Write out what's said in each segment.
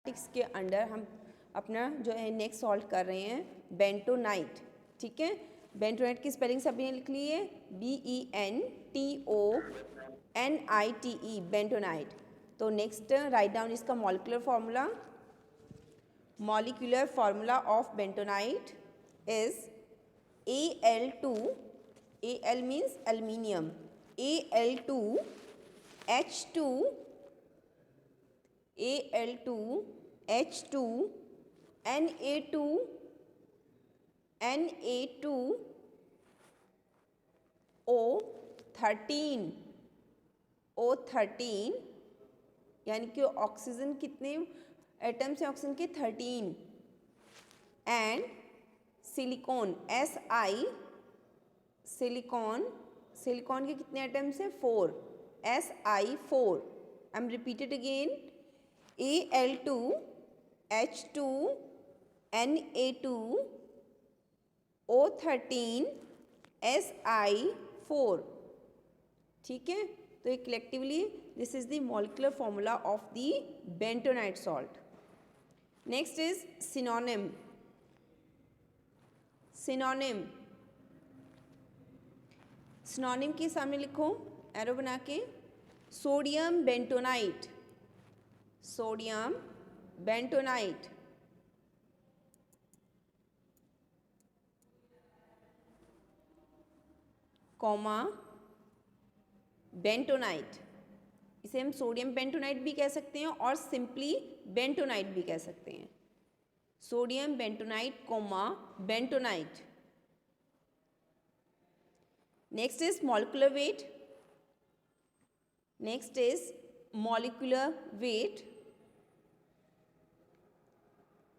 के अंडर हम अपना जो है नेक्स्ट सॉल्व कर रहे हैं बेंटोनाइट। ठीक है, बेंटोनाइट की स्पेलिंग सभी ने लिख ली है, BENTONITE, बेंटोनाइट। तो नेक्स्ट राइट डाउन इसका molecular formula. Molecular formula of bentonite is Al2, Al means aluminium, Al2H2, Al2H2, Na2, Na2O13, O13 यानी कि ऑक्सीजन कितने एटम्स हैं ऑक्सीजन के 13, एंड सिलिकॉन Si, सिलिकॉन के कितने एटम्स हैं 4, Si4। I am repeated again, Al2H2, Na2, O13, Si4। ठीक है, तो ये collectively this is the molecular formula of the bentonite salt. Next is synonym. Synonym के सामने लिखो एरो बना के, sodium bentonite, sodium bentonite, comma bentonite. इसे हम सोडियम बेंटोनाइट भी कह सकते हैं और सिंपली बेंटोनाइट भी कह सकते हैं। Sodium bentonite comma bentonite. Next is molecular weight. Next is molecular weight.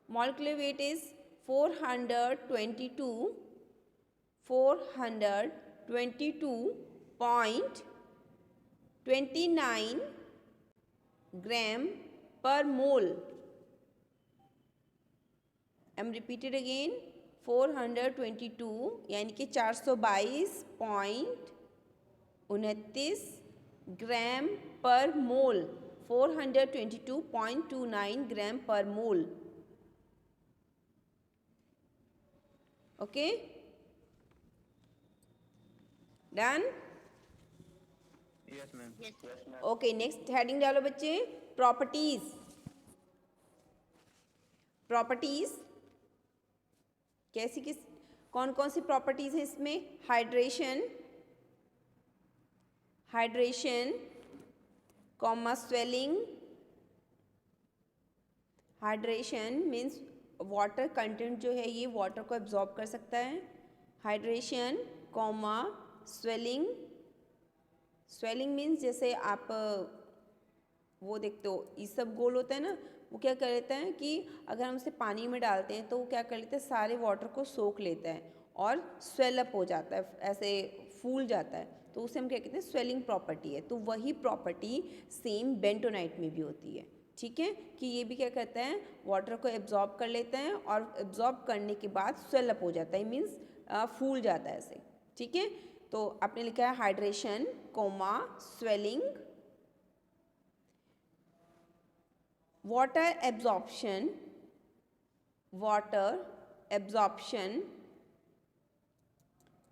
Molecular weight is 422.29 gram per mole. I am repeated again, 422 यानी कि 422.29 ग्राम पर मोल, 422.29 gram per mole. Okay, done? Yes ma'am. Okay, next heading डालो बच्चे, properties. Properties कैसी किस कौन कौन सी properties हैं इसमें? Hydration comma swelling. Hydration means water content जो है ये वाटर को एब्जॉर्ब कर सकता है। Hydration comma swelling. Swelling means जैसे आप वो देखते हो इसबगोल होता है ना, वो क्या कर लेता है कि अगर हम उसे पानी में डालते हैं तो वो क्या कर लेता है, सारे वाटर को सोख लेता है और स्वेल अप हो जाता है, ऐसे फूल जाता है, तो उसे हम क्या कहते हैं, स्वेलिंग प्रॉपर्टी है। तो वही प्रॉपर्टी सेम बेंटोनाइट में भी होती है। ठीक है, कि ये भी क्या करता है, वाटर को एब्जॉर्ब कर लेता है और एब्जॉर्ब करने के बाद स्वेल अप हो जाता है, मीन्स फूल जाता है ऐसे। ठीक है, तो आपने लिखा है hydration comma swelling. Water absorption,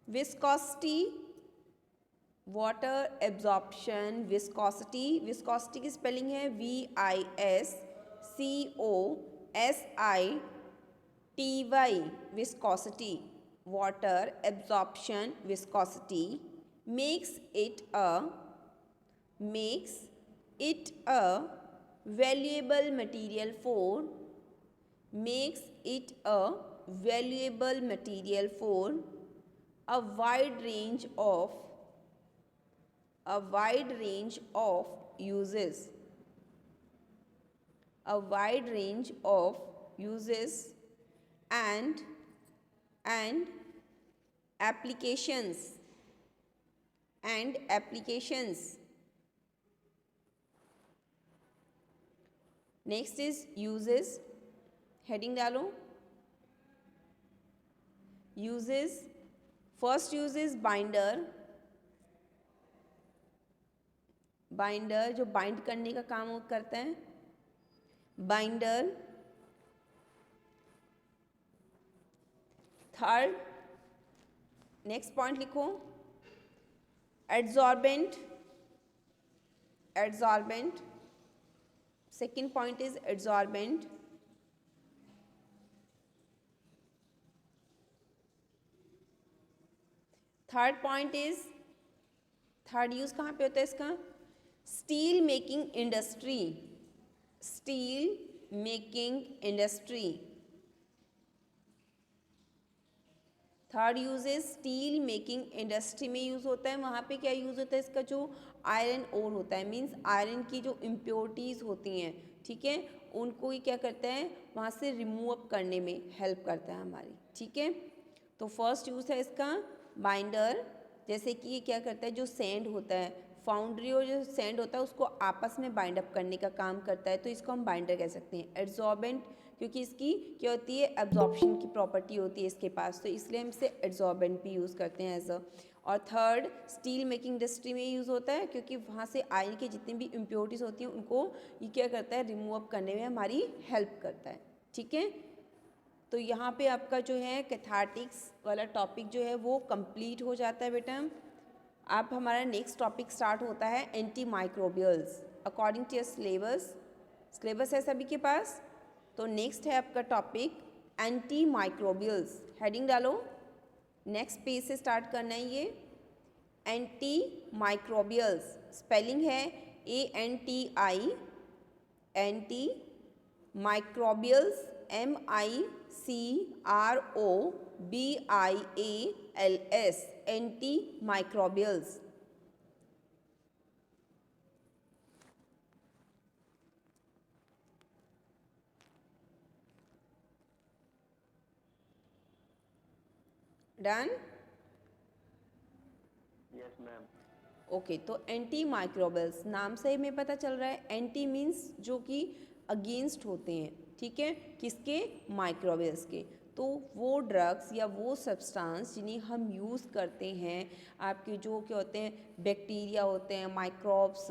viscosity, water absorption, viscosity. Viscosity की स्पेलिंग है VISCOSITY, viscosity. Water absorption viscosity makes it a valuable material for a wide range of uses, and applications. Next is uses. Heading डालो, uses. First use is binder. Binder जो bind करने का काम करता है। Binder. Third, next point लिखो, adsorbent. Adsorbent, second point is adsorbent. Third point is, third use कहाँ पे होता है इसका, steel making industry. Steel making industry, third use is steel making industry में यूज होता है। वहाँ पे क्या यूज होता है इसका, जो आयरन ओर होता है, मीन्स आयरन की जो इम्प्योरिटीज होती हैं, ठीक है, उनको ही क्या करता है वहाँ से रिमूव अप करने में हेल्प करता है हमारी, ठीक है। तो फर्स्ट यूज है इसका बाइंडर, जैसे कि ये क्या करता है, जो सैंड होता है, फाउंड्री और जो सैंड होता है उसको आपस में बाइंड अप करने का काम करता है, तो इसको हम बाइंडर कह सकते हैं। एड्सॉर्बेंट, क्योंकि इसकी क्या होती है, एब्जॉर्प्शन की प्रॉपर्टी होती है इसके पास, तो इसलिए हम इसे एड्सॉर्बेंट भी यूज़ करते हैं एज अ। और थर्ड, स्टील मेकिंग इंडस्ट्री में यूज़ होता है, क्योंकि वहाँ से आयरन की जितनी भी इम्प्योरिटीज़ होती हैं उनको ये क्या करता है, रिमूव अप करने में हमारी हेल्प करता है, ठीक है। तो यहाँ पे आपका जो है कैथार्टिक्स वाला टॉपिक जो है वो कंप्लीट हो जाता है बेटा। अब हमारा नेक्स्ट टॉपिक स्टार्ट होता है anti microbials according to syllabus. Syllabus है सभी के पास, तो नेक्स्ट है आपका टॉपिक एंटी माइक्रोबियल्स। हेडिंग डालो, नेक्स्ट पेज से स्टार्ट करना है ये। एंटी माइक्रोबियल्स, स्पेलिंग है ANTI, anti microbials MICROBIALS, anti microbials. Done? Yes ma'am. Okay, तो एंटी माइक्रोबियल्स नाम से हमें पता चल रहा है, एंटी मीन्स जो कि अगेंस्ट होते हैं, ठीक है, किसके, माइक्रोबियल्स के। तो वो ड्रग्स या वो सब्सटेंस जिन्हें हम यूज़ करते हैं, आपके जो क्या होते हैं, बैक्टीरिया होते हैं, माइक्रोब्स,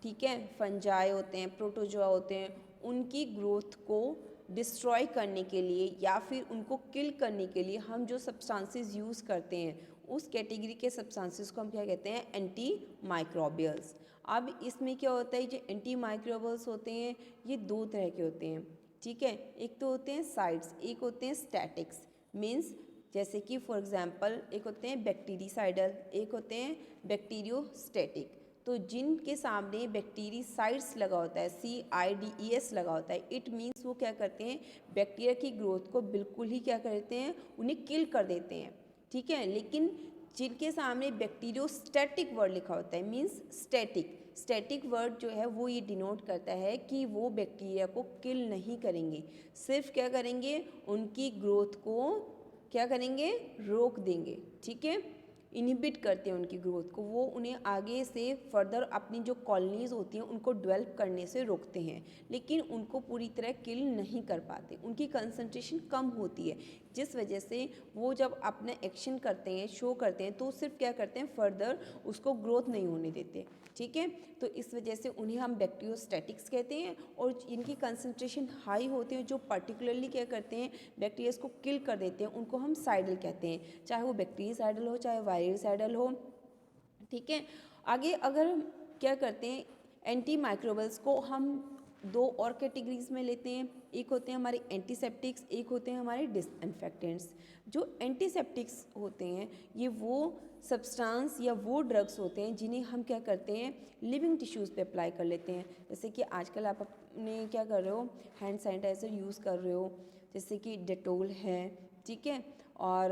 ठीक है, फंजाई होते हैं, प्रोटोजोआ होते हैं, उनकी ग्रोथ को डिस्ट्रॉय करने के लिए या फिर उनको किल करने के लिए हम जो सब्सटेंसेस यूज़ करते हैं, उस कैटेगरी के सब्सटेंसेस को हम क्या कहते हैं, एंटी माइक्रोबियल्स। अब इसमें क्या होता है, जो एंटी माइक्रोबियल्स होते हैं ये दो तरह के होते हैं, ठीक है। एक तो होते हैं साइड्स, एक होते हैं स्टैटिक्स। मीन्स जैसे कि फॉर एग्जांपल एक होते हैं बैक्टीरिसाइडल, एक होते हैं बैक्टीरियोस्टैटिक। तो जिनके सामने बैक्टीरिसाइड्स लगा होता है, CIDES लगा होता है, इट मीन्स वो क्या करते हैं, बैक्टीरिया की ग्रोथ को बिल्कुल ही क्या करते हैं, उन्हें किल कर देते हैं, ठीक है। लेकिन जिनके सामने बैक्टीरियोस्टैटिक वर्ड लिखा होता है, मीन्स स्टैटिक, स्टैटिक वर्ड जो है वो ये डिनोट करता है कि वो बैक्टीरिया को किल नहीं करेंगे, सिर्फ क्या करेंगे, उनकी ग्रोथ को क्या करेंगे, रोक देंगे, ठीक है, इनहिबिट करते हैं उनकी ग्रोथ को, वो उन्हें आगे से फर्दर अपनी जो कॉलोनीज होती हैं उनको डेवलप करने से रोकते हैं, लेकिन उनको पूरी तरह किल नहीं कर पाते, उनकी कंसंट्रेशन कम होती है, जिस वजह से वो जब अपना एक्शन करते हैं, शो करते हैं, तो सिर्फ क्या करते हैं, फर्दर उसको ग्रोथ नहीं होने देते, ठीक है। तो इस वजह से उन्हें हम बैक्टीरियोस्टैटिक्स कहते हैं, और इनकी कंसंट्रेशन हाई होती है, जो पर्टिकुलरली क्या करते हैं, बैक्टीरियाज को किल कर देते हैं, उनको हम साइडल कहते हैं, चाहे वो बैक्टीरियासाइडल हो चाहे वायरसाइडल हो, ठीक है। आगे अगर क्या करते हैं, एंटी माइक्रोबियल्स को हम दो और कैटेगरीज में लेते हैं, एक होते हैं हमारे एंटीसेप्टिक्स, एक होते हैं हमारे डिसइंफेक्टेंट्स। जो एंटीसेप्टिक्स होते हैं ये वो सब्सटेंस या वो ड्रग्स होते हैं जिन्हें हम क्या करते हैं, लिविंग टिश्यूज़ पे अप्लाई कर लेते हैं। जैसे कि आजकल आप अपने क्या कर रहे हो, हैंड सैनिटाइज़र यूज़ कर रहे हो, जैसे कि डेटोल है, ठीक है, और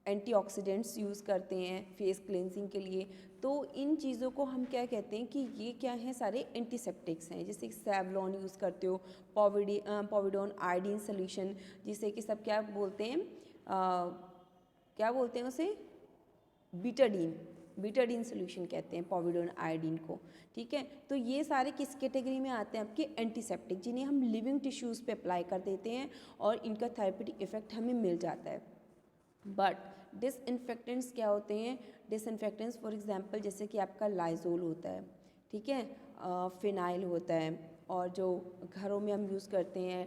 एंटीऑक्सीडेंट्स यूज़ करते हैं फेस क्लेंजिंग के लिए। तो इन चीज़ों को हम क्या कहते हैं कि ये क्या हैं, सारे एंटीसेप्टिक्स हैं। जैसे सेवलॉन यूज़ करते हो, पोविडोन आयोडीन सोल्यूशन, जिसे कि सब क्या बोलते हैं, क्या बोलते हैं उसे, बीटाडीन सोल्यूशन कहते हैं पोविडोन आयोडीन को, ठीक है। तो ये सारे किस कैटेगरी में आते हैं, आपके एंटीसेप्टिक, जिन्हें हम लिविंग टिश्यूज़ पे अप्लाई कर देते हैं और इनका थेरेप्यूटिक इफेक्ट हमें मिल जाता है। बट डिसइंफेक्टेंट्स क्या होते हैं, डिसइंफेक्टेंट्स फॉर एग्जांपल जैसे कि आपका लाइजोल होता है, ठीक है, फिनाइल होता है, और जो घरों में हम यूज़ करते हैं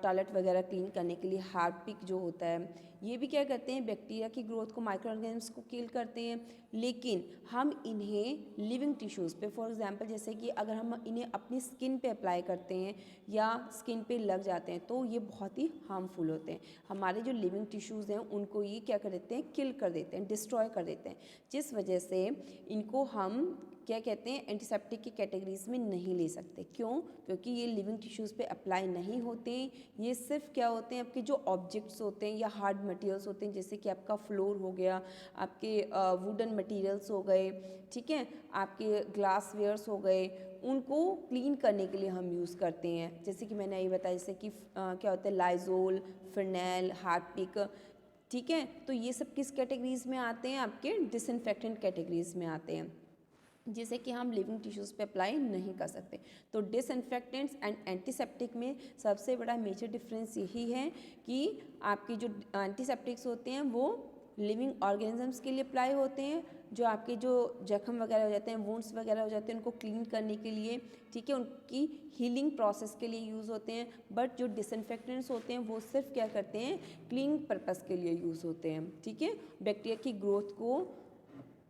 टॉयलेट वगैरह क्लीन करने के लिए हार्पिक जो होता है, ये भी क्या करते हैं, बैक्टीरिया की ग्रोथ को, माइक्रो ऑर्गेनिम्स को किल करते हैं। लेकिन हम इन्हें लिविंग टिश्यूज़ पे, फॉर एग्जांपल जैसे कि अगर हम इन्हें अपनी स्किन पे अप्लाई करते हैं या स्किन पे लग जाते हैं तो ये बहुत ही हार्मफुल होते हैं। हमारे जो लिविंग टिश्यूज़ हैं उनको ये क्या कर देते हैं, किल कर देते हैं, डिस्ट्रॉय कर देते हैं, जिस वजह से इनको हम क्या कहते हैं, एंटीसेप्टिक की कैटेगरीज में नहीं ले सकते। क्यों? क्योंकि ये लिविंग टिश्यूज़ पे अप्लाई नहीं होते। ये सिर्फ क्या होते हैं, आपके जो ऑब्जेक्ट्स होते हैं या हार्ड मटेरियल्स होते हैं, जैसे कि आपका फ्लोर हो गया, आपके वुडन मटेरियल्स हो गए, ठीक है, आपके ग्लास वेयर्स हो गए, उनको क्लीन करने के लिए हम यूज़ करते हैं। जैसे कि मैंने ये बताया, जैसे कि क्या होता है, लाइजोल, फिनाइल, हार्पिक, ठीक है। तो ये सब किस कैटेगरीज में आते हैं, आपके डिसइंफेक्टेंट कैटेगरीज में आते हैं, जिसे कि हम लिविंग टिश्यूज़ पे अप्लाई नहीं कर सकते। तो डिसइंफेक्टेंट्स एंड एंटीसेप्टिक में सबसे बड़ा मेजर डिफरेंस यही है कि आपके जो एंटीसेप्टिक्स होते हैं वो लिविंग ऑर्गेनिजम्स के लिए अप्लाई होते हैं, जो आपके जो जख्म वगैरह हो जाते हैं, वुंड्स वगैरह हो जाते हैं, उनको क्लीन करने के लिए, ठीक है, उनकी हीलिंग प्रोसेस के लिए यूज़ होते हैं। बट जो डिसइंफेक्टेंट्स होते हैं वो सिर्फ क्या करते हैं, क्लीनिंग पर्पस के लिए यूज़ होते हैं, ठीक है, बैक्टीरिया की ग्रोथ को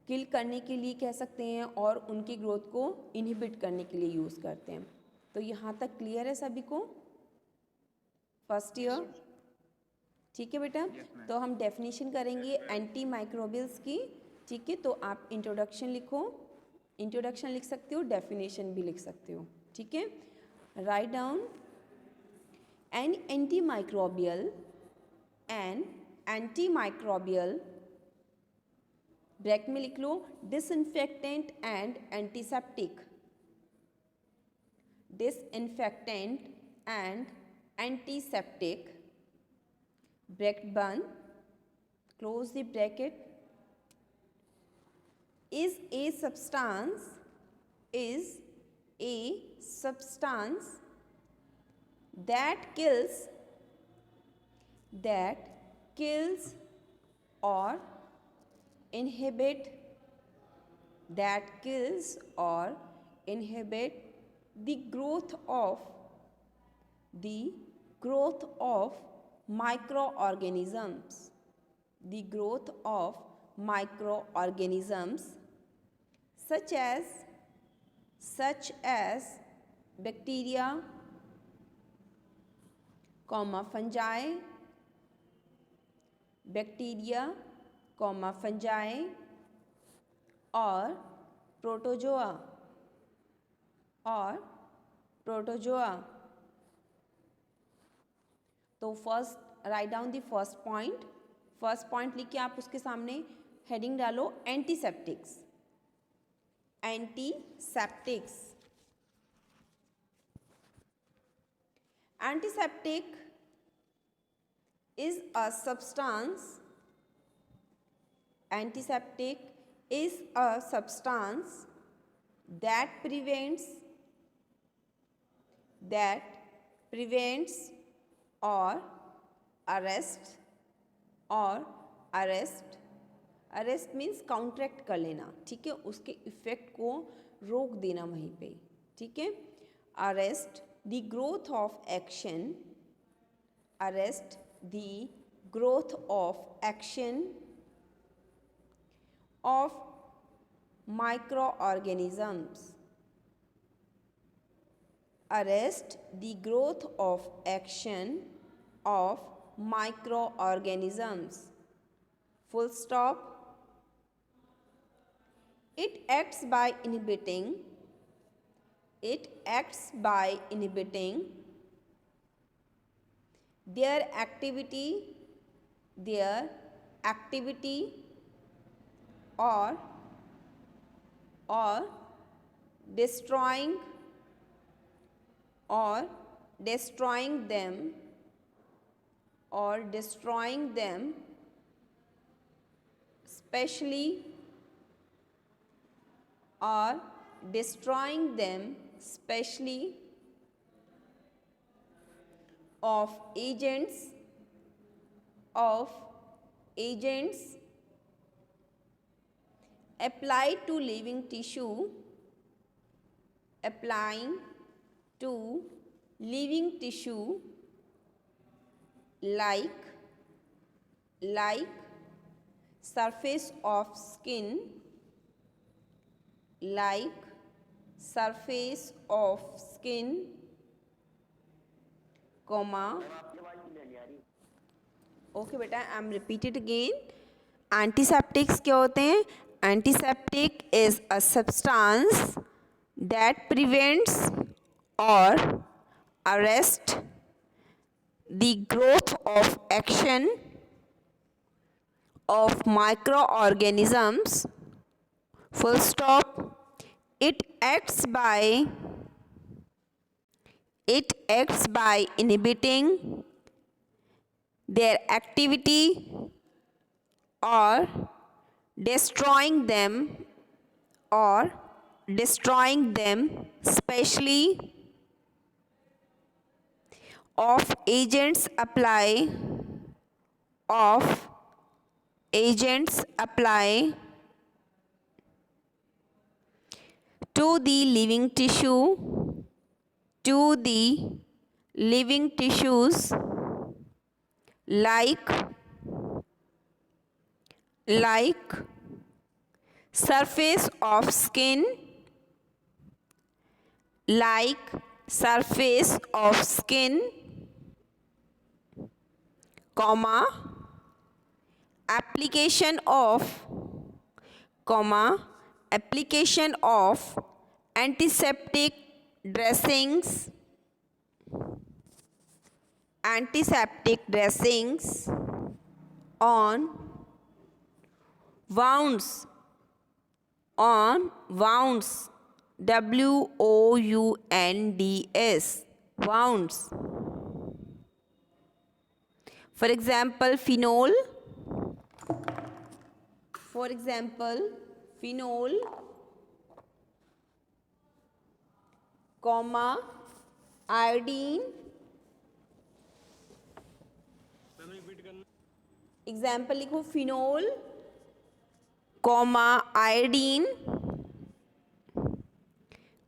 किल करने के लिए कह सकते हैं और उनकी ग्रोथ को इनहिबिट करने के लिए यूज़ करते हैं। तो यहाँ तक क्लियर है सभी को, फर्स्ट ईयर? ठीक है बेटा, तो हम डेफिनेशन करेंगे एंटी माइक्रोबियल्स की, ठीक है। तो आप इंट्रोडक्शन लिखो, इंट्रोडक्शन लिख सकते हो, डेफिनेशन भी लिख सकते हो, ठीक है। Write down an anti microbial, bracket में लिख लो, disinfectant and antiseptic, disinfectant and antiseptic, bracket बंद, close the bracket, is a substance that kills or inhibit the growth of microorganisms such as bacteria, fungi और protozoa. तो first write down the first point लिख के आप उसके सामने heading डालो antiseptics. Antiseptic is a substance that prevents or arrest means counteract कर लेना, ठीक है, उसके इफेक्ट को रोक देना वहीं पे, ठीक है। arrest the growth of action of microorganisms, arrest the growth of action of microorganisms, full stop. It acts by inhibiting their activity or destroying them specially of agents applied to living tissue, applying to living tissue like surface of skin, like surface of skin, comma, okay बेटा, I am repeat it again. Antiseptics क्या होते हैं? Antiseptic is a substance that prevents और arrest the growth of action of microorganisms, full stop. It acts by inhibiting their activity or destroying them, especially of agents apply to the living tissues like surface of skin, comma, application of antiseptic dressings on wounds, WOUNDS, wounds. For example, phenol, comma, iodine. Example लिखो, phenol, comma, iodine,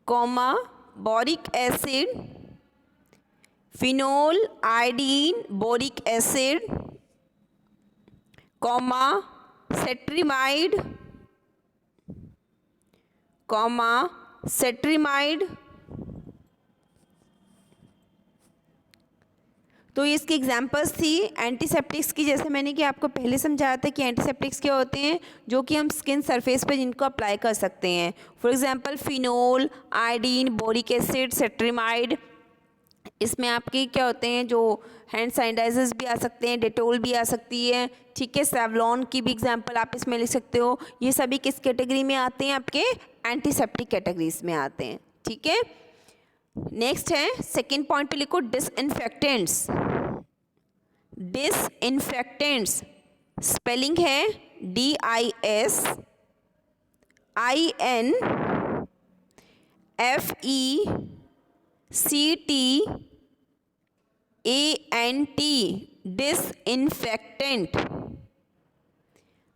comma, boric acid, phenol, iodine, boric acid, comma, cetrimide, तो ये इसकी examples थी antiseptics की. जैसे मैंने कि आपको पहले समझाया था कि एंटीसेप्टिक्स क्या होते हैं, जो कि हम स्किन सरफेस पे जिनको अप्लाई कर सकते हैं. For example phenol, iodine, boric acid, cetrimide. इसमें आपके क्या होते हैं, जो हैंड सैनिटाइजर्स भी आ सकते हैं, डेटोल भी आ सकती है, ठीक है, सेवलॉन की भी एग्जांपल आप इसमें लिख सकते हो. ये सभी किस कैटेगरी में आते हैं? आपके एंटीसेप्टिक कैटेगरीज में आते हैं. ठीक है, नेक्स्ट है सेकेंड पॉइंट पे लिखो डिसइंफेक्टेंट्स. स्पेलिंग है DISINFECTANT.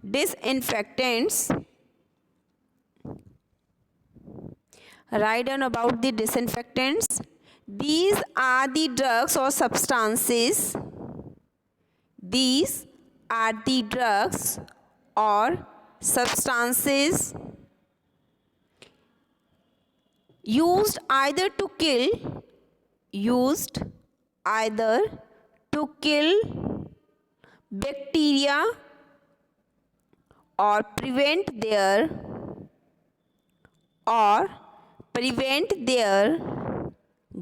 Disinfectants. Write down about the disinfectants. These are the drugs or substances. Used either to kill bacteria or prevent their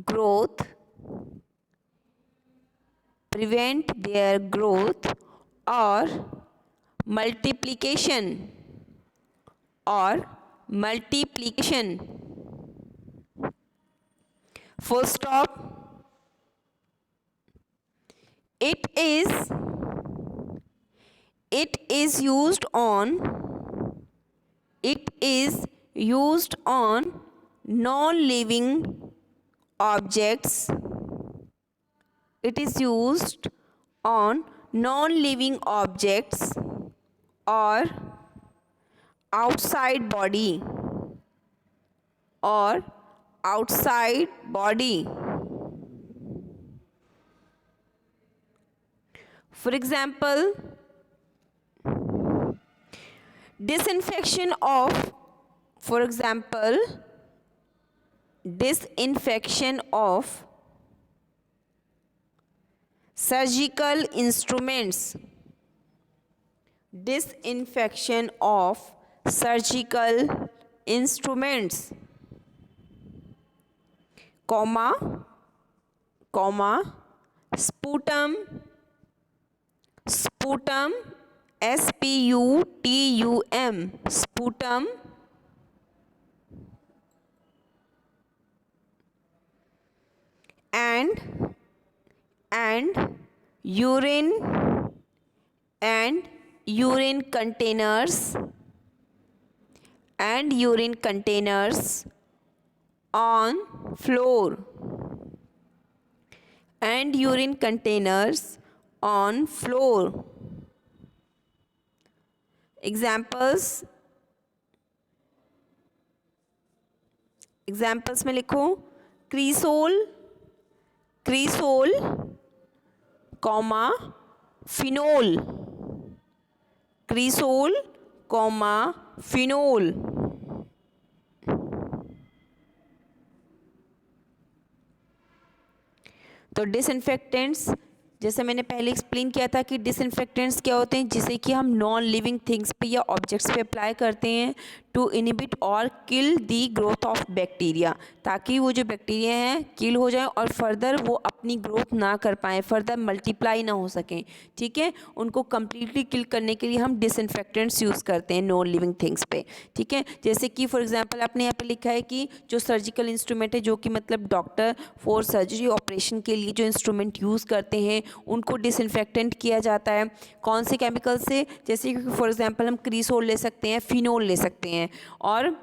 growth or multiplication. Full stop. It is used on non-living objects. Or outside body outside body. For example, disinfection of, for example, disinfection of surgical instruments. Disinfection of surgical instruments, comma, sputum, sputum, sputum, sputum, and urine containers, on floor, and urine containers on floor. Examples में लिखो क्रीसोल, comma phenol, क्रीसोल, comma phenol. तो disinfectants, जैसे मैंने पहले explain किया था कि disinfectants क्या होते हैं, जिसे कि हम नॉन लिविंग थिंग्स पे या ऑब्जेक्ट्स पे अप्लाई करते हैं टू इनहिबिट और किल दी ग्रोथ ऑफ बैक्टीरिया, ताकि वो जो बैक्टीरिया हैं किल हो जाए और फर्दर वो अपनी ग्रोथ ना कर पाएँ, फर्दर मल्टीप्लाई ना हो सकें. ठीक है, उनको कम्प्लीटली किल करने के लिए हम डिसइंफेक्टेंट्स यूज़ करते हैं नॉन लिविंग थिंग्स पे. ठीक है, जैसे कि फॉर एग्जाम्पल आपने यहाँ पे लिखा है कि जो सर्जिकल इंस्ट्रूमेंट है, जो कि मतलब डॉक्टर फॉर सर्जरी ऑपरेशन के लिए जो इंस्ट्रूमेंट यूज़ करते हैं उनको डिसइंफेक्टेंट किया जाता है. कौन से केमिकल से? जैसे कि फॉर एग्जांपल हम क्रीसोल ले सकते हैं, फिनोल ले सकते हैं. और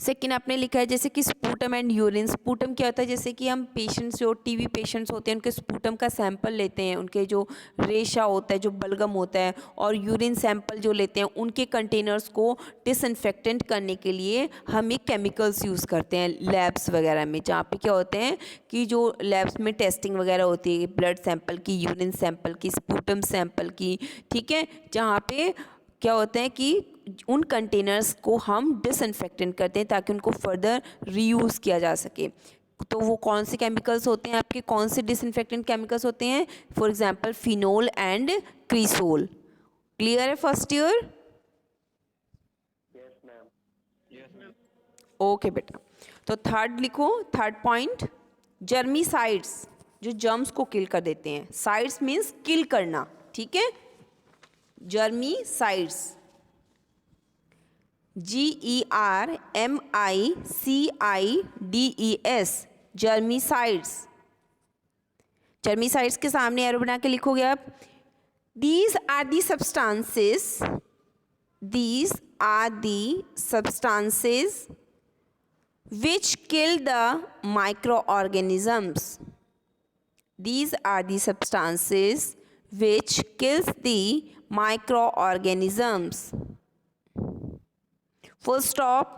सेकेंड आपने लिखा है जैसे कि स्पूटम एंड यूरिन. स्पूटम क्या होता है? जैसे कि हम पेशेंट्स जो टीबी पेशेंट्स होते हैं उनके स्पूटम का सैंपल लेते हैं, उनके जो रेशा होता है, जो बलगम होता है, और यूरिन सैंपल जो लेते हैं, उनके कंटेनर्स को डिसइंफेक्टेंट करने के लिए हम एक केमिकल्स यूज़ करते हैं लैब्स वगैरह में, जहाँ पे क्या होते हैं कि जो लैब्स में टेस्टिंग वगैरह होती है ब्लड सैंपल की, यूरिन सैंपल की, स्पूटम सैंपल की. ठीक है, जहाँ पे क्या होता है कि उन कंटेनर्स को हम डिसइंफेक्टेंट करते हैं ताकि उनको फर्दर रीयूज़ किया जा सके. तो वो कौन से केमिकल्स होते हैं आपके, कौन से डिसइंफेक्टेंट केमिकल्स होते हैं? For example phenol and cresol. Clear है first year? Yes ma'am. Okay बेटा. तो थर्ड लिखो, थर्ड पॉइंट, जर्मीसाइड्स, जो जर्म्स को किल कर देते हैं. साइड्स मीन्स किल करना. ठीक है, जर्मीसाइड्स, GERMICIDES, जर्मीसाइड्स. जर्मीसाइड्स के सामने एरो बना के लिखोगे आप. These are the substances which kill the microorganisms. These are the substances which kills the microorganisms. Full stop.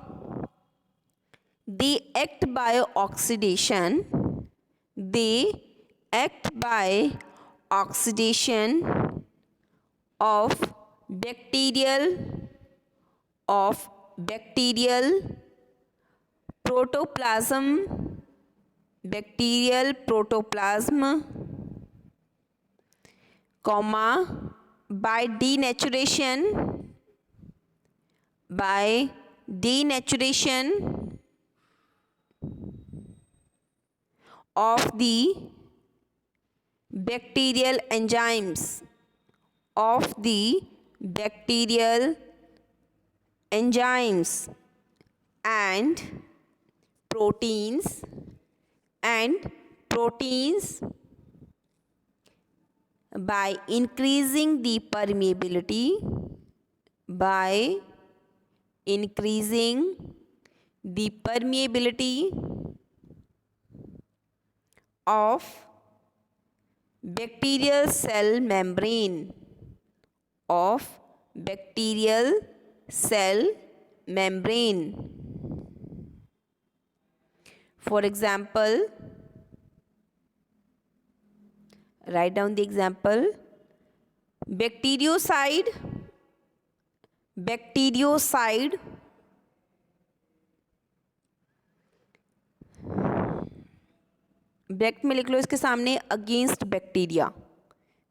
They act by oxidation. They act by oxidation of bacterial protoplasm, comma, by denaturation of the bacterial enzymes, and proteins by increasing the permeability of bacterial cell membrane, For example, write down the example. Bactericide bracket में लिख लो इसके सामने against bacteria.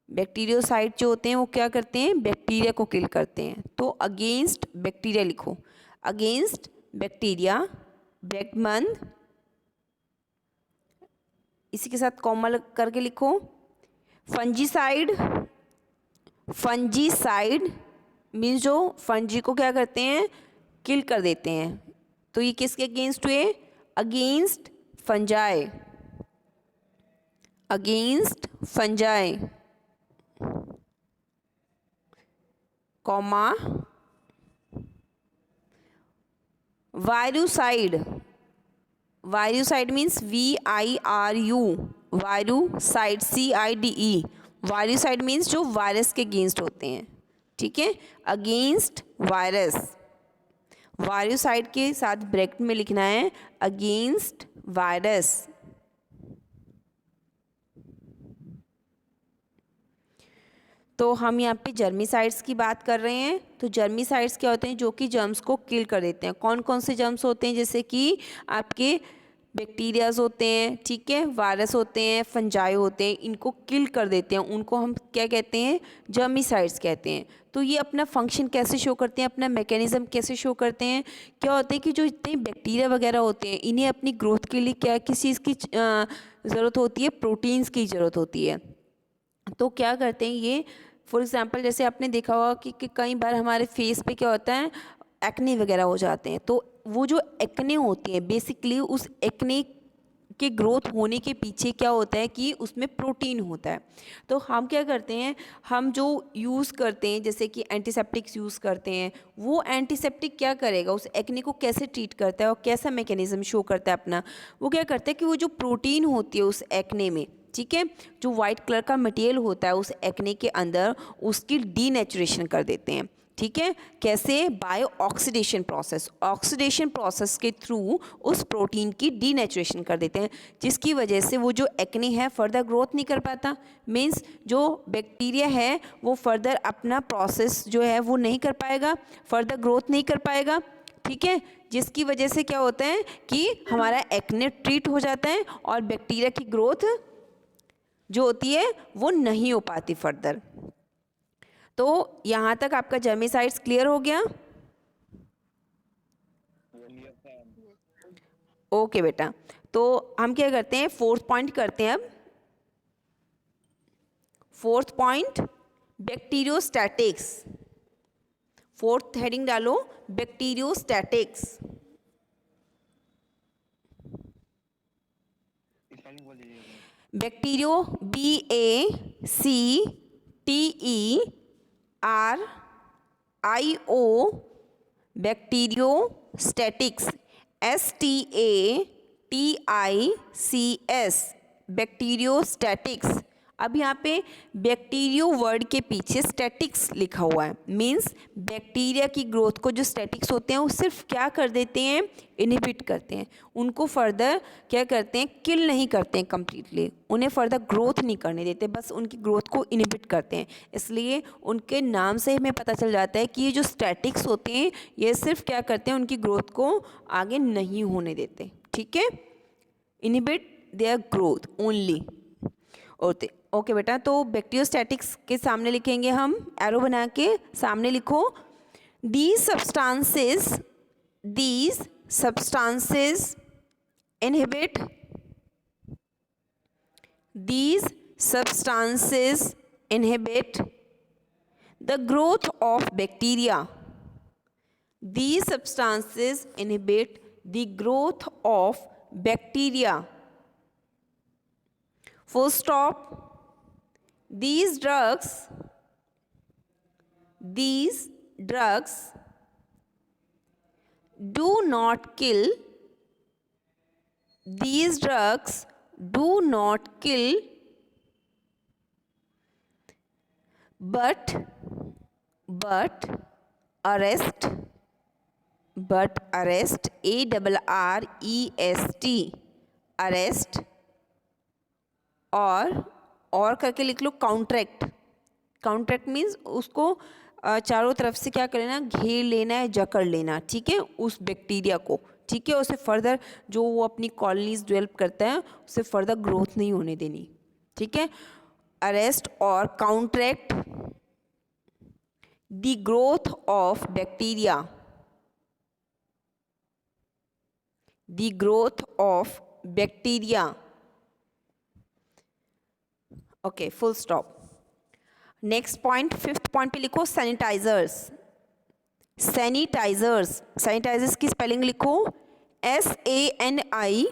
Bacteriocide जो होते हैं वो क्या करते हैं, बैक्टीरिया को किल करते हैं। तो अगेंस्ट बैक्टीरिया लिखो, अगेंस्ट बैक्टीरिया ब्रैकेट बंद, इसी के साथ कॉमा करके लिखो। फंजीसाइड मीन्स जो फंजी को क्या करते हैं, किल कर देते हैं। तो ये किसके अगेंस्ट हुए, against fungi, against fungi, comma. Virucide means VIRU, virucide CIDE। Virucide means जो वायरस के अगेंस्ट होते हैं, ठीक है, अगेंस्ट वायरस। वायरुसाइड के साथ ब्रैकेट में लिखना है अगेंस्ट वायरस। तो हम यहाँ पे जर्मीसाइड्स की बात कर रहे हैं। तो जर्मीसाइड्स क्या होते हैं, जो कि जर्म्स को किल कर देते हैं। कौन कौन से जर्म्स होते हैं, जैसे कि आपके बैक्टीरियाज होते हैं, ठीक है, वायरस होते हैं, फंजाई होते हैं, इनको किल कर देते हैं, उनको हम क्या कहते हैं, जर्मीसाइड्स कहते हैं। तो ये अपना फंक्शन कैसे शो करते हैं, अपना मैकेनिज्म कैसे शो करते हैं, क्या होता है कि जो इतने बैक्टीरिया वगैरह होते हैं, इन्हें अपनी ग्रोथ के लिए क्या किस चीज़ की ज़रूरत होती है, प्रोटीन्स की ज़रूरत होती है। तो क्या करते हैं ये, फॉर एग्ज़ाम्पल जैसे आपने देखा होगा कि कई बार हमारे फेस पे क्या होता है, एक्ने वगैरह हो जाते हैं। तो वो जो एक्ने होती है, बेसिकली उस एक्ने के ग्रोथ होने के पीछे क्या होता है कि उसमें प्रोटीन होता है। तो हम क्या करते हैं, हम जो यूज़ करते हैं जैसे कि एंटीसेप्टिक्स यूज़ करते हैं, वो एंटीसेप्टिक क्या करेगा, उस एक्ने को कैसे ट्रीट करता है और कैसा मैकेनिज्म शो करता है अपना, वो क्या करता है कि वो जो प्रोटीन होती है उस एक्ने में, ठीक है, जो वाइट कलर का मटेरियल होता है उस एक्ने के अंदर, उसकी डीनेचुरेशन कर देते हैं। ठीक है, कैसे, बाय ऑक्सीडेशन प्रोसेस के थ्रू उस प्रोटीन की डीनेचुरेशन कर देते हैं, जिसकी वजह से वो जो एक्ने है फर्दर ग्रोथ नहीं कर पाता। मीन्स जो बैक्टीरिया है वो फर्दर अपना प्रोसेस जो है वो नहीं कर पाएगा, फर्दर ग्रोथ नहीं कर पाएगा, ठीक है, जिसकी वजह से क्या होता है कि हमारा एक्ने ट्रीट हो जाता है और बैक्टीरिया की ग्रोथ जो होती है वो नहीं हो पाती फर्दर। तो यहाँ तक आपका जर्मीसाइड्स क्लियर हो गया? ओके बेटा, तो हम क्या करते हैं, फोर्थ पॉइंट करते हैं अब। Fourth point bacteriostatics, fourth heading डालो bacteriostatics. Bacterio BACTERIO, bacteriostatics STATICS, bacteriostatics. अब यहाँ पे बैक्टीरियो वर्ड के पीछे स्टैटिक्स लिखा हुआ है, मीन्स बैक्टीरिया की ग्रोथ को जो स्टैटिक्स होते हैं वो सिर्फ क्या कर देते हैं, इनहिबिट करते हैं, उनको फर्दर क्या करते हैं, किल नहीं करते हैं कम्प्लीटली, उन्हें फर्दर ग्रोथ नहीं करने देते, बस उनकी ग्रोथ को इनहिबिट करते हैं। इसलिए उनके नाम से हमें पता चल जाता है कि ये जो स्टैटिक्स होते हैं ये सिर्फ क्या करते हैं, उनकी ग्रोथ को आगे नहीं होने देते, ठीक है, इनहिबिट देयर ग्रोथ ओनली होते। ओके बेटा, तो बैक्टीरियोस्टैटिक्स के सामने लिखेंगे हम, एरो बना के सामने लिखो, these substances inhibit the growth of bacteria. These substances inhibit the growth of bacteria. Full stop. These drugs do not kill. These drugs do not kill, but arrest, ARREST, arrest और करके लिख लो काउंट्रैक्ट। काउंट्रैक्ट means उसको चारों तरफ से क्या कर लेना, घेर लेना है, जकड़ लेना, ठीक है, उस बैक्टीरिया को, ठीक है, उसे फर्दर जो वो अपनी कॉलोनीज डेवलप करता है उसे फर्दर ग्रोथ नहीं होने देनी, ठीक है। अरेस्ट और counteract the growth of bacteria, the growth of bacteria, okay, full stop. Next point, fifth point पे लिखो सैनिटाइजर्स। सैनिटाइजर्स, सैनिटाइजर्स की स्पेलिंग लिखो SANITIZERS,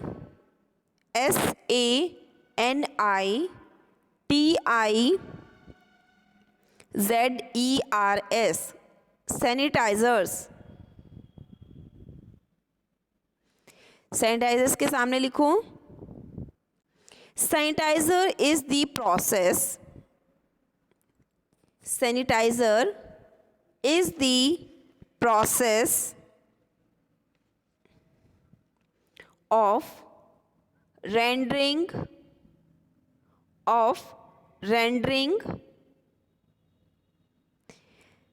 सैनिटाइजर्स। सैनिटाइजर्स के सामने लिखो sanitizer is the process, sanitizer is the process of rendering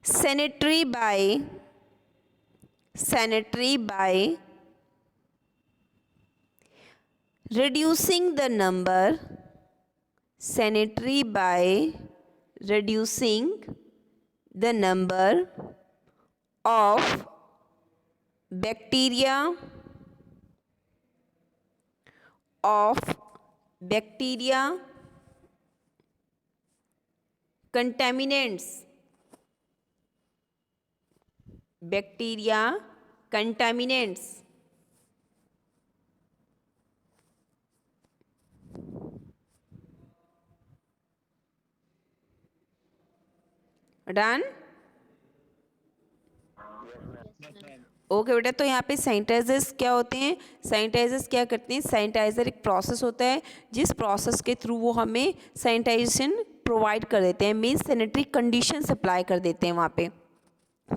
sanitary by reducing the number, sanitary by reducing the number of bacteria contaminants, bacteria contaminants। Done, okay बेटा। तो यहाँ पे sanitisers क्या होते हैं, सैनिटाइजर्स क्या करते हैं, सैनिटाइजर एक प्रोसेस होता है जिस प्रोसेस के थ्रू वो हमें सैनिटाइजेशन प्रोवाइड कर देते हैं, मीन्स सैनिटरी कंडीशन सप्लाई कर देते हैं वहाँ पे।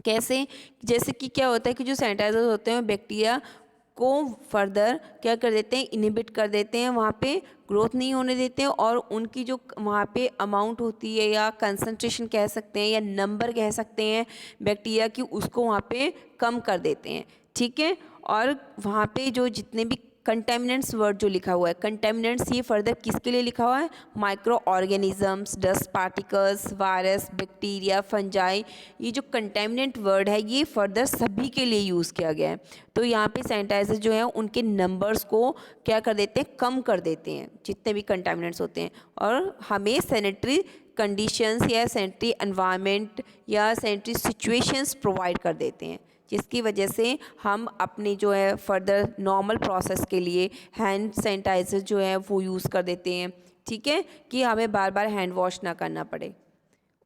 कैसे, जैसे कि क्या होता है कि जो सैनिटाइजर्स होते हैं बैक्टीरिया को फर्दर क्या कर देते हैं, इनहिबिट कर देते हैं, वहाँ पे ग्रोथ नहीं होने देते हैं, और उनकी जो वहाँ पे अमाउंट होती है या कंसंट्रेशन कह सकते हैं या नंबर कह सकते हैं बैक्टीरिया की, उसको वहाँ पे कम कर देते हैं, ठीक है। और वहाँ पे जो जितने भी कंटेमिनेंट्स वर्ड जो लिखा हुआ है, कंटेमिनेंट्स ये फर्दर किसके लिए लिखा हुआ है, micro organisms, dust particles, virus, bacteria, fungi, ये जो कंटेमिनेंट वर्ड है ये फर्दर सभी के लिए यूज़ किया गया है। तो यहाँ पे सैनिटाइजर जो है उनके नंबर्स को क्या कर देते हैं, कम कर देते हैं जितने भी कंटेमिनेंट्स होते हैं, और हमें सैनिटरी कंडीशंस या सैनिटरी एनवायरनमेंट या सैनिटरी सिचुएशंस प्रोवाइड कर देते हैं, जिसकी वजह से हम अपनी जो है फर्दर नॉर्मल प्रोसेस के लिए हैंड सैनिटाइज़र जो है वो यूज़ कर देते हैं, ठीक है, कि हमें बार बार हैंड वॉश ना करना पड़े।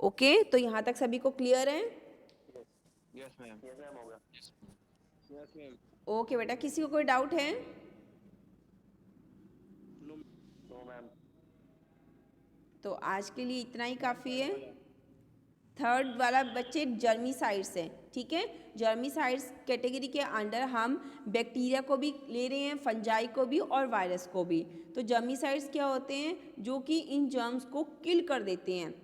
ओके, तो यहाँ तक सभी को क्लियर है? यस मैम, होगा। Yes ma'am. ओके बेटा, किसी को कोई डाउट है? No ma'am. तो आज के लिए इतना ही काफ़ी है। थर्ड वाला बच्चे जर्मीसाइड्स है, ठीक है। जर्मीसाइड्स कैटेगरी के अंडर हम बैक्टीरिया को भी ले रहे हैं, फंजाई को भी और वायरस को भी। तो जर्मीसाइड्स क्या होते हैं, जो कि इन जर्म्स को किल कर देते हैं।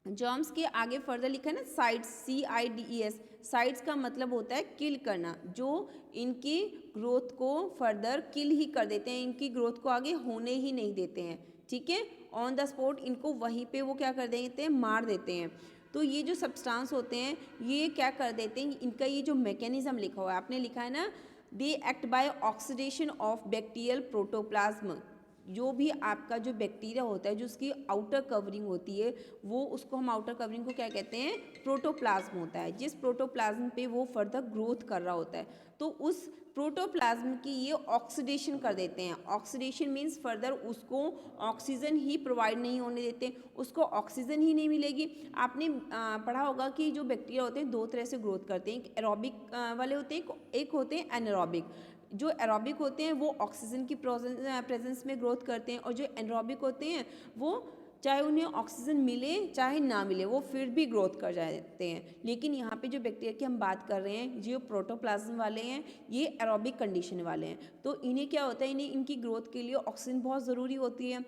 जर्म्स के आगे फर्दर लिखा है ना साइड्स, CIDES, साइड्स का मतलब होता है किल करना, जो इनकी ग्रोथ को फर्दर किल ही कर देते हैं, इनकी ग्रोथ को आगे होने ही नहीं देते हैं, ठीक है। ऑन द स्पॉट इनको वहीं पे वो क्या कर देते हैं, मार देते हैं। तो ये जो सब्सटेंस होते हैं ये क्या कर देते हैं, इनका ये जो मैकेनिज्म लिखा हुआ है, आपने लिखा है ना, they act by oxidation of bacterial protoplasm. जो भी आपका जो बैक्टीरिया होता है, जो उसकी आउटर कवरिंग होती है, वो उसको हम आउटर कवरिंग को क्या कहते हैं, प्रोटोप्लाज्म होता है, जिस प्रोटोप्लाज्म पे वो फर्दर ग्रोथ कर रहा होता है। तो उस प्रोटोप्लाज्म की ये ऑक्सीडेशन कर देते हैं। ऑक्सीडेशन मीन्स फर्दर उसको ऑक्सीजन ही प्रोवाइड नहीं होने देते, उसको ऑक्सीजन ही नहीं मिलेगी। आपने पढ़ा होगा कि जो बैक्टीरिया होते हैं दो तरह से ग्रोथ करते हैं, एक एरोबिक वाले होते हैं, एक होते हैं एनारोबिक। जो एरोबिक होते हैं वो ऑक्सीजन की प्रेजेंस में ग्रोथ करते हैं, और जो एनारोबिक होते हैं वो चाहे उन्हें ऑक्सीजन मिले चाहे ना मिले, वो फिर भी ग्रोथ कर जाते हैं। लेकिन यहाँ पे जो बैक्टीरिया की हम बात कर रहे हैं, जो प्रोटोप्लाज्म वाले हैं, ये एरोबिक कंडीशन वाले हैं। तो इन्हें क्या होता है, इन्हें इनकी ग्रोथ के लिए ऑक्सीजन बहुत ज़रूरी होती है।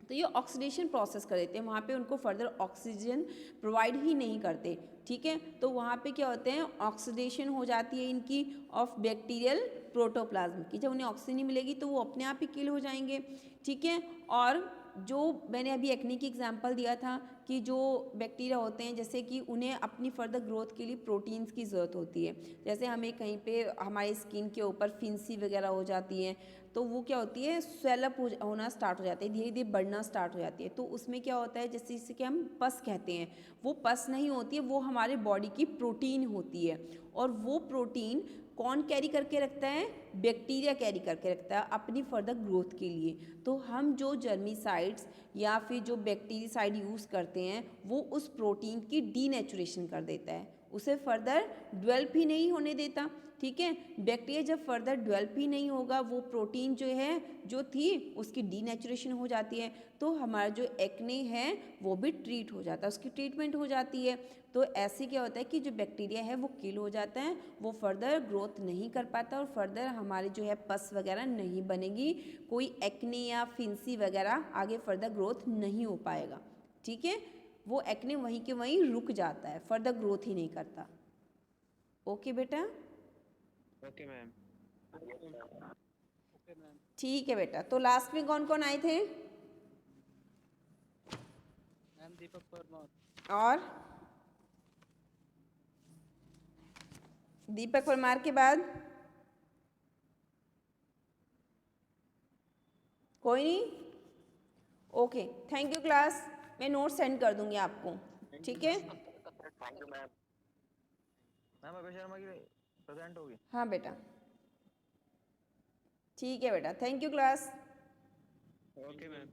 तो ये ऑक्सीडेशन प्रोसेस कर देते हैं, वहाँ पे उनको फर्दर ऑक्सीजन प्रोवाइड ही नहीं करते। ठीक है, तो वहाँ पे क्या होते हैं, ऑक्सीडेशन हो जाती है इनकी ऑफ बैक्टीरियल प्रोटोप्लाज्म की। जब उन्हें ऑक्सीजन नहीं मिलेगी तो वो अपने आप ही किल हो जाएंगे। ठीक है, और जो मैंने अभी एक्ने की एग्जांपल दिया था कि जो बैक्टीरिया होते हैं, जैसे कि उन्हें अपनी फर्दर ग्रोथ के लिए प्रोटीन्स की ज़रूरत होती है। जैसे हमें कहीं पे हमारी स्किन के ऊपर फिंसी वगैरह हो जाती है, तो वो क्या होती है, स्वेलअप होना स्टार्ट हो जाती है, धीरे धीरे बढ़ना स्टार्ट हो जाती है। तो उसमें क्या होता है, जैसे जिसे कि हम पस कहते हैं, वो पस नहीं होती है, वो हमारे बॉडी की प्रोटीन होती है। और वो प्रोटीन कौन कैरी करके रखता है, बैक्टीरिया कैरी करके रखता है अपनी फर्दर ग्रोथ के लिए। तो हम जो जर्मीसाइड्स या फिर जो बैक्टीरियासाइड यूज़ करते हैं, वो उस प्रोटीन की डीनेचुरेशन कर देता है, उसे फर्दर डेवलप ही नहीं होने देता। ठीक है, बैक्टीरिया जब फर्दर डेवलप ही नहीं होगा, वो प्रोटीन जो है जो थी उसकी डीनेचुरेशन हो जाती है, तो हमारा जो एक्ने है वो भी ट्रीट हो जाता है, उसकी ट्रीटमेंट हो जाती है। तो ऐसे क्या होता है कि जो बैक्टीरिया है वो किल हो जाता है, वो फर्दर ग्रोथ नहीं कर पाता और फर्दर हमारे जो है पस वगैरह नहीं बनेगी, कोई एक्ने या फिंसी वगैरह आगे फर्दर ग्रोथ नहीं हो पाएगा। ठीक है, वो एक्ने वहीं के वहीं रुक जाता है, फर्दर ग्रोथ ही नहीं करता। ओके बेटा, ओके मैम। ठीक है बेटा। तो लास्ट में कौन कौन आए थे? मैम दीपक परमार। और दीपक परमार के बाद कोई नहीं? Okay, thank you class. मैं नोट सेंड कर दूंगी आपको। ठीक है, thank you ma'am. Ma'am Abhay Sharma की प्रेजेंट होगी। हाँ बेटा, ठीक है बेटा, thank you class. Okay ma'am.